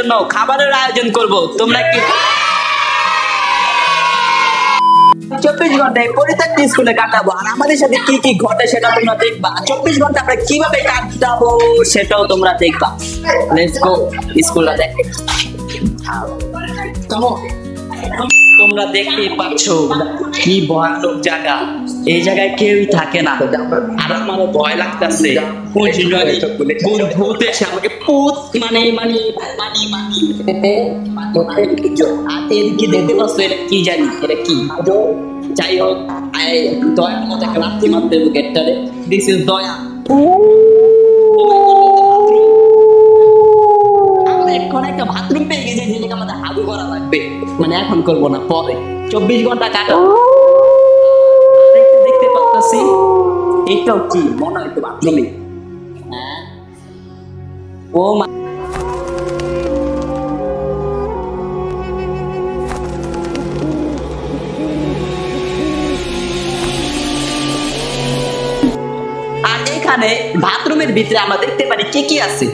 জন্য খাবারের আয়োজন করব, তোমরা কি 24 ঘন্টায় পরিত্যক্ত স্কুলে কাটাবো, আর আমাদের সাথে কি কি ঘটে সেটা তোমরা দেখবা। 24 ঘন্টা আমরা কিভাবে কাটাবো সেটাও তোমরা দেখবা। লেটস গো স্কুলটা দেখে। তোমরা দেখতেই পাচ্ছ কি ভয়ানক জায়গা, এই জায়গায় কেউই থাকে না, আর আমারও ভয় লাগতেছে। ভূত এসে আমাকে ভূত মানে মানে মানে এদিকে দেখতে পাচ্ছ, এটা কি জানি, এটা কি? যাই হোক, দয়ার মতো একটা লাথি মারতে হবে গেটটারে। দিস ইজ দয়া। এখন একটা বাথরুম পেয়ে গেছে, যেটাকে আমাদের হাগু করা লাগবে, মানে এখন করবো না, পরে। 24 ঘন্টা কাটা। দেখতে পাচ্ছি এটাও কি মনে হয় বাথরুমে। ও মা, আর এখানে বাথরুমের ভিতরে আমরা দেখতে পারি কি কি আছে।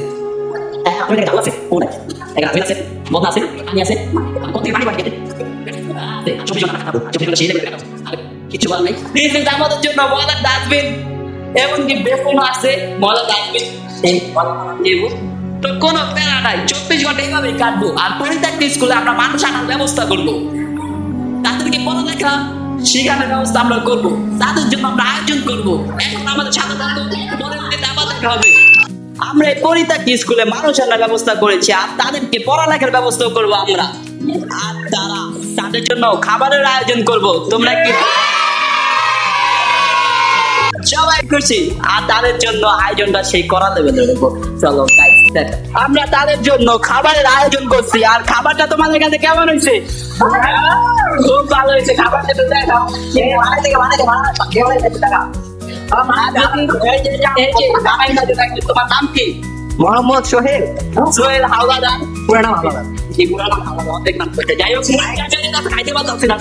কিছু বলার নাই, আমাদের জন্য ময়লার ডাস্টবিন, এমনকি বেসনও আছে, ময়লার ডাস্টবিন। তো কোনো প্যারা নাই, 24 ঘন্টা এইভাবে কাটবো। আর পরিত্যক্ত স্কুলে আমরা মানুষ আনার ব্যবস্থা করবো, তাদেরকে পড়ালেখা শেখানোর ব্যবস্থা আমরা করবো, তাদের জন্য আমরা আয়োজন করবো। এখন আমাদের সাথে হবে, আমরা এই পরিত্যক্ত স্কুলে মানুষ আনার ব্যবস্থা করেছি, আর তাদেরকে পড়ালেখার ব্যবস্থা করবো আমরা। আর তাদের জন্য খাবারের আয়োজন করব, তোমরা কি সবাই খুশি? আর তাদের জন্য আয়োজনটা সেই করা লেভেলে দেবো। চলো গাইস, আমরা তাদের জন্য খাবারের আয়োজন করছি, আর খাবারটা তোমাদের কাছে কেমন হয়েছে? খুব ভালো হয়েছে। খাবারটা তো দেখাও, তোমার নাম কি? মোহাম্মদ সোহেল। সোহেল হাওলাদার, পুরো নাম হাওলাদার। যাই হোক, খাইতে পারছি না।